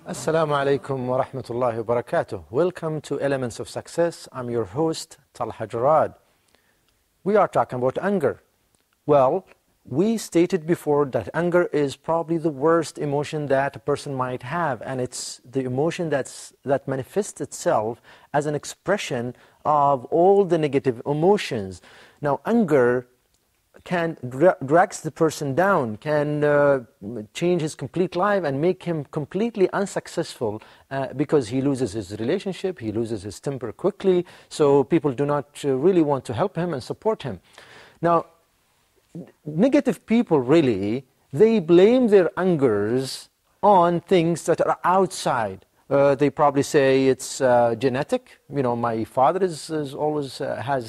Assalamu alaikum wa rahmatullahi wa barakatuh. Welcome to Elements of Success. I'm your host, Talha Jarad. We are talking about anger. Well, we stated before that anger is probably the worst emotion that a person might have, and it's the emotion that manifests itself as an expression of all the negative emotions. Now, anger drags the person down, can change his complete life and make him completely unsuccessful because he loses his relationship, he loses his temper quickly, so people do not really want to help him and support him. Now, negative people really, they blame their angers on things that are outside. They probably say it's genetic. You know, my father has always had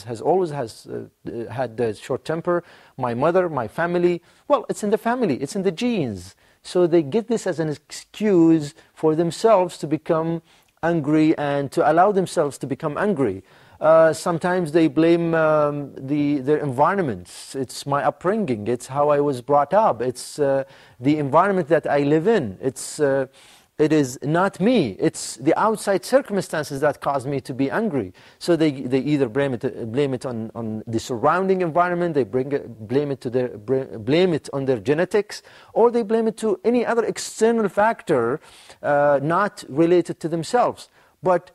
a short temper. My mother, my family. Well, it's in the family. It's in the genes. So they get this as an excuse for themselves to become angry and to allow themselves to become angry. Sometimes they blame their environments. It's my upbringing. It's how I was brought up. It's the environment that I live in. It is not me. It's the outside circumstances that cause me to be angry. So they either blame it on the surrounding environment, they blame it on their genetics, or they blame it to any other external factor not related to themselves. But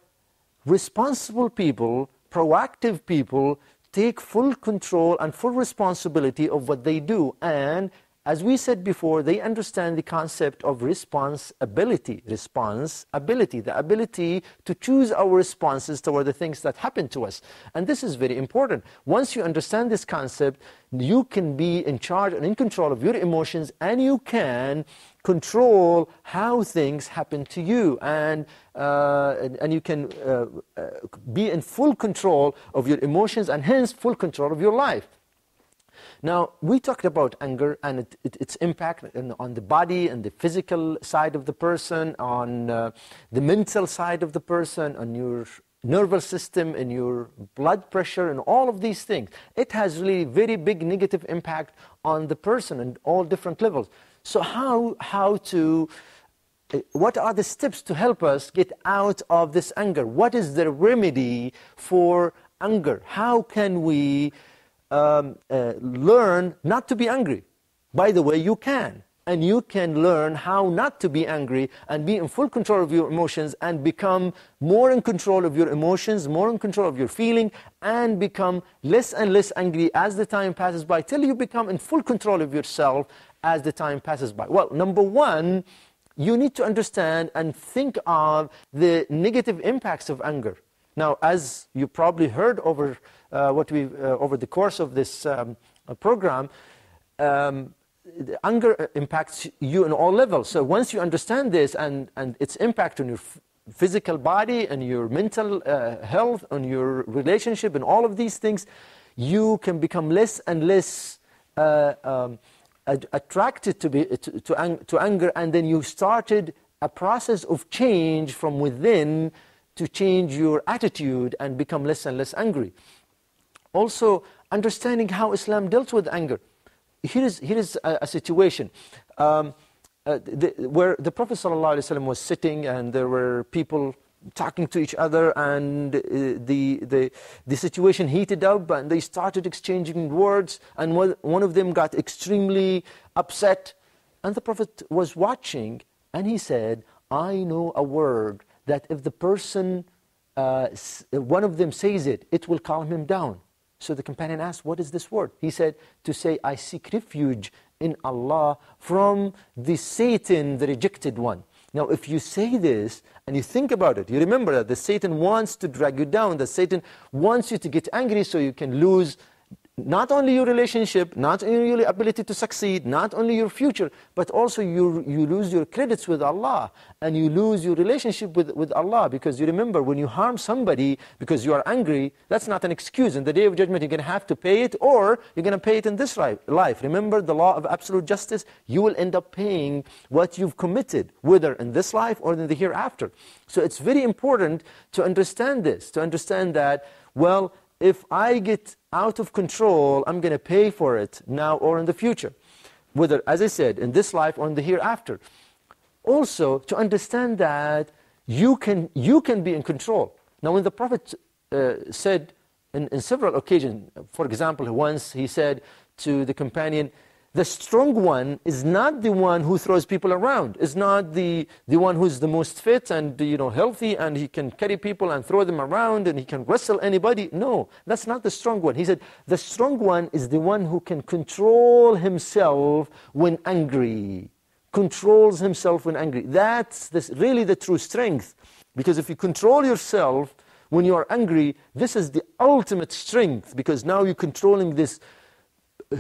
responsible people, proactive people, take full control and full responsibility of what they do. And as we said before, they understand the concept of responsibility, the ability to choose our responses toward the things that happen to us. And this is very important. Once you understand this concept, you can be in charge and in control of your emotions, and you can control how things happen to you, and you can be in full control of your emotions and hence full control of your life. Now, we talked about anger and its impact on the body and the physical side of the person, on the mental side of the person, on your nervous system, and your blood pressure, and all of these things. It has really very big negative impact on the person on all different levels. So what are the steps to help us get out of this anger? What is the remedy for anger? How can we learn not to be angry? By the way, you can. And you can learn how not to be angry and be in full control of your emotions and become more in control of your emotions, more in control of your feeling, and become less and less angry as the time passes by, till you become in full control of yourself as the time passes by. Well, number one, you need to understand and think of the negative impacts of anger. Now, as you probably heard over the course of this program, anger impacts you on all levels. So once you understand this and its impact on your physical body and your mental health, on your relationship and all of these things, you can become less and less attracted to anger, and then you started a process of change from within to change your attitude and become less and less angry. Also, understanding how Islam dealt with anger. Here is a situation where the Prophet ﷺ was sitting, and there were people talking to each other, and the situation heated up, and they started exchanging words, and one of them got extremely upset, and the Prophet was watching, and he said, I know a word that if the person, one of them says it, it will calm him down. So the companion asked, what is this word? He said, to say, I seek refuge in Allah from the Satan, the rejected one. Now, if you say this and you think about it, you remember that the Satan wants to drag you down. The Satan wants you to get angry so you can lose not only your relationship, not only your ability to succeed, not only your future, but also you lose your credits with Allah, and you lose your relationship with Allah. Because you remember, when you harm somebody because you are angry, that's not an excuse. In the Day of Judgment, you're going to have to pay it, or you're going to pay it in this life. Remember the law of absolute justice. You will end up paying what you've committed, whether in this life or in the hereafter. So it's very important to understand this, to understand that, well, if I get out of control, I'm going to pay for it now or in the future, whether, as I said, in this life or in the hereafter. Also, to understand that you can be in control. Now, when the Prophet said in several occasions, for example, once he said to the companion, the strong one is not the one who throws people around. Is not the one who's the most fit and healthy, and he can carry people and throw them around and he can wrestle anybody. No, that's not the strong one. He said the strong one is the one who can control himself when angry. Controls himself when angry. That's really the true strength. Because if you control yourself when you are angry, this is the ultimate strength, because now you're controlling this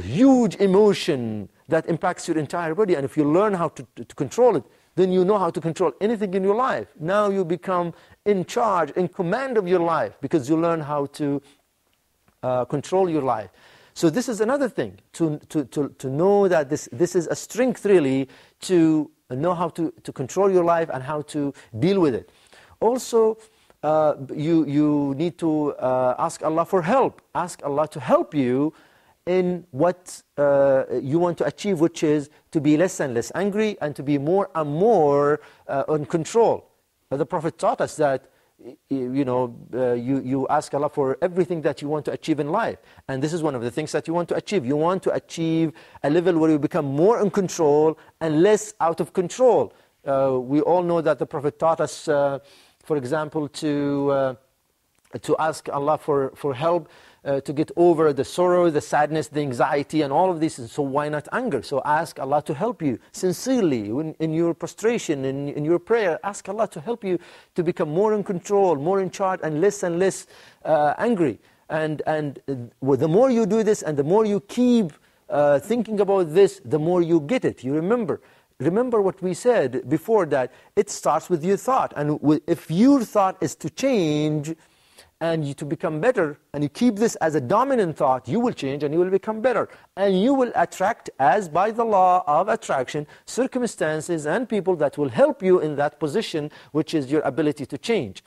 huge emotion that impacts your entire body. And if you learn how to control it, then you know how to control anything in your life. Now you become in charge, in command of your life, because you learn how to control your life. So this is another thing, to know that this is a strength really, to know how to control your life and how to deal with it. Also, you need to ask Allah for help. Ask Allah to help you in what you want to achieve, which is to be less and less angry and to be more and more in control. The Prophet taught us that you ask Allah for everything that you want to achieve in life. And this is one of the things that you want to achieve. You want to achieve a level where you become more in control and less out of control. We all know that the Prophet taught us, for example, to ask Allah for help to get over the sorrow, the sadness, the anxiety, and all of this. So why not anger? So ask Allah to help you sincerely in your prostration, in your prayer. Ask Allah to help you to become more in control, more in charge, and less angry. And the more you do this and the more you keep thinking about this, the more you get it. You remember what we said before, that it starts with your thought. And if your thought is to change and you to become better, and you keep this as a dominant thought, you will change and you will become better. And you will attract, as by the law of attraction, circumstances and people that will help you in that position, which is your ability to change.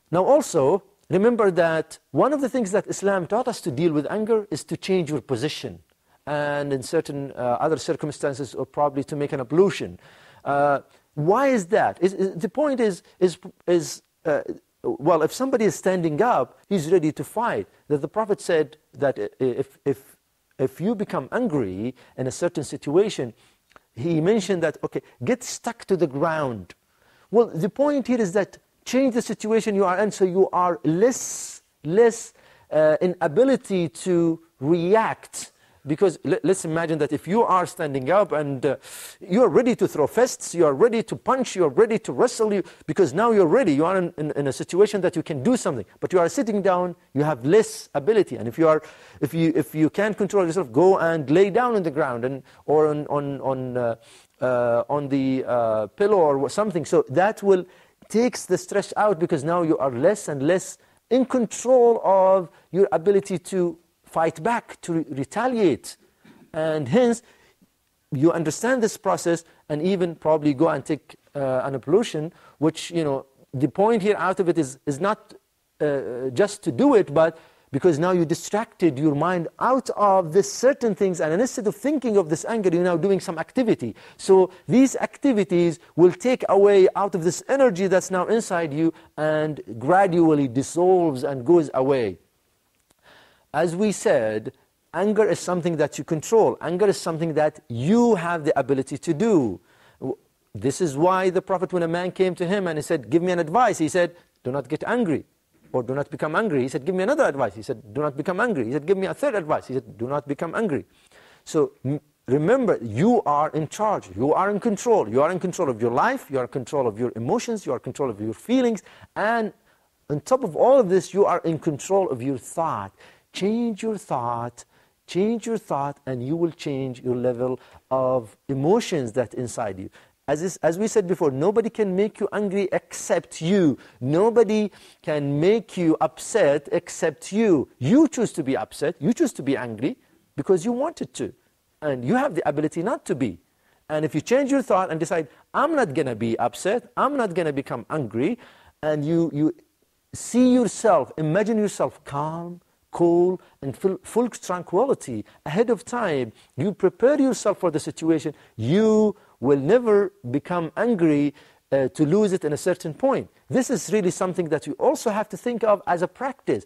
Now also, remember that one of the things that Islam taught us to deal with anger is to change your position. And in certain other circumstances, or probably to make an ablution. Why is that? The point is well, if somebody is standing up, he's ready to fight. That the Prophet said that if you become angry in a certain situation, he mentioned that, okay, get stuck to the ground. Well, the point here is that change the situation you are in, so you are less in ability to react. Because let's imagine that if you are standing up and you are ready to throw fists, you are ready to punch, you are ready to wrestle, because now you're ready, you are in a situation that you can do something. But you are sitting down, you have less ability. And if you can't control yourself, go and lay down on the ground or on the pillow or something. So that will takes the stress out, because now you are less and less in control of your ability to fight back, to retaliate. And hence, you understand this process, and even probably go and take an ablution, which, the point here out of it is not just to do it, but because now you distracted your mind out of this certain things, and instead of thinking of this anger, you're now doing some activity. So these activities will take away out of this energy that's now inside you, and gradually dissolves and goes away. As we said, anger is something that you control. Anger is something that you have the ability to do. This is why the Prophet, when a man came to him and he said, give me an advice, he said, do not get angry, or do not become angry. He said, give me another advice. He said, do not become angry. He said, give me a third advice. He said, do not become angry. So remember, you are in charge. You are in control. You are in control of your life. You are in control of your emotions. You are in control of your feelings. And on top of all of this, you are in control of your thought. Change your thought, and you will change your level of emotions that's inside you. As we said before, nobody can make you angry except you. Nobody can make you upset except you. You choose to be upset, you choose to be angry, because you wanted to. And you have the ability not to be. And if you change your thought and decide, I'm not going to be upset, I'm not going to become angry, and you see yourself, imagine yourself calm, cool, and full tranquility ahead of time, you prepare yourself for the situation, you will never become angry to lose it in a certain point. This is really something that you also have to think of as a practice.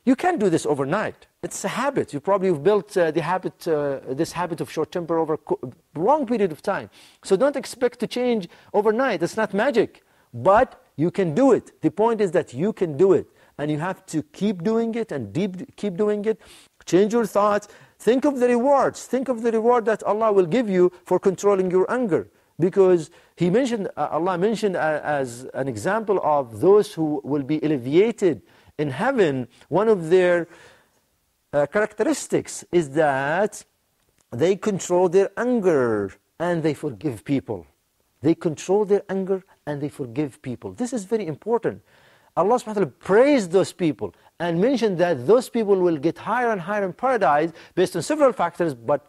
You can't do this overnight. It's a habit. You probably have built this habit of short temper over a long period of time. So don't expect to change overnight. It's not magic. But you can do it. The point is that you can do it. And you have to keep doing it and keep doing it. Change your thoughts. Think of the rewards. Think of the reward that Allah will give you for controlling your anger. Because Allah mentioned as an example of those who will be alleviated in heaven, one of their characteristics is that they control their anger and they forgive people. They control their anger and they forgive people. This is very important. Allah subhanahu wa ta'ala praised those people and mentioned that those people will get higher and higher in paradise based on several factors, but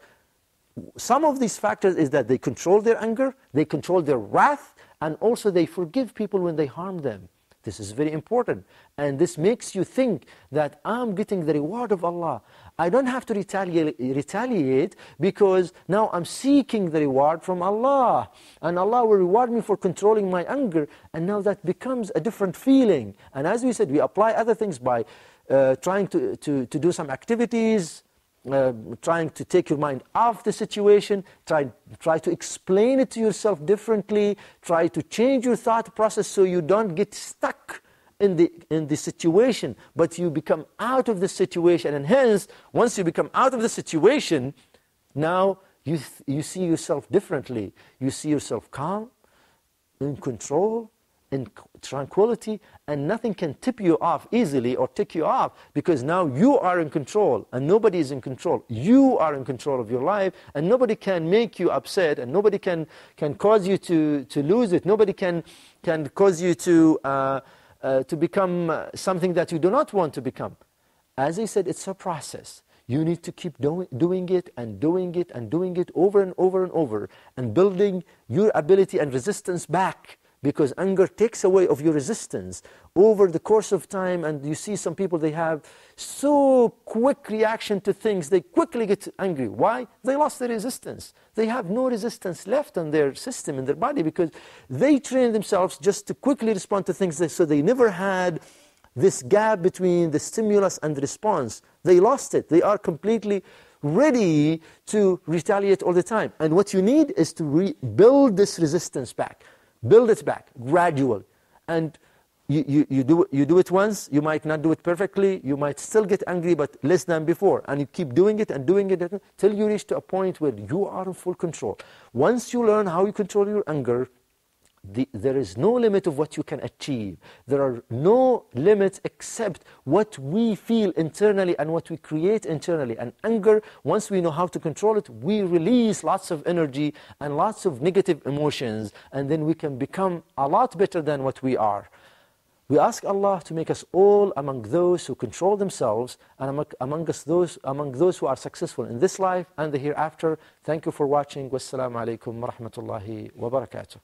some of these factors is that they control their anger, they control their wrath, and also they forgive people when they harm them. This is very important. And this makes you think that I'm getting the reward of Allah. I don't have to retaliate because now I'm seeking the reward from Allah. And Allah will reward me for controlling my anger. And now that becomes a different feeling. And as we said, we apply other things by trying to do some activities, trying to take your mind off the situation, try to explain it to yourself differently, try to change your thought process so you don't get stuck in the situation, but you become out of the situation. And hence, once you become out of the situation, now you see yourself differently. You see yourself calm, in control, in tranquility, and nothing can tip you off easily or tick you off, because now you are in control and nobody is in control. You are in control of your life, and nobody can make you upset, and nobody can cause you to lose it. Nobody can cause you to become something that you do not want to become. As I said, it's a process. You need to keep doing it and doing it and doing it over and over and over, and building your ability and resistance back. Because anger takes away of your resistance over the course of time. And you see some people, they have so quick reaction to things. They quickly get angry. Why? They lost their resistance. They have no resistance left in their system, in their body, because they train themselves just to quickly respond to things. So they never had this gap between the stimulus and the response. They lost it. They are completely ready to retaliate all the time. And what you need is to rebuild this resistance back. Build it back, gradually. And you do it once, you might not do it perfectly, you might still get angry, but less than before. And you keep doing it and doing it till you reach to a point where you are in full control. Once you learn how you control your anger, there is no limit of what you can achieve. There are no limits except what we feel internally and what we create internally. And anger, once we know how to control it, we release lots of energy and lots of negative emotions, and then we can become a lot better than what we are. We ask Allah to make us all among those who control themselves, and among those who are successful in this life and the hereafter. Thank you for watching. Wassalamu alaikum wa rahmatullahi wa barakatuh.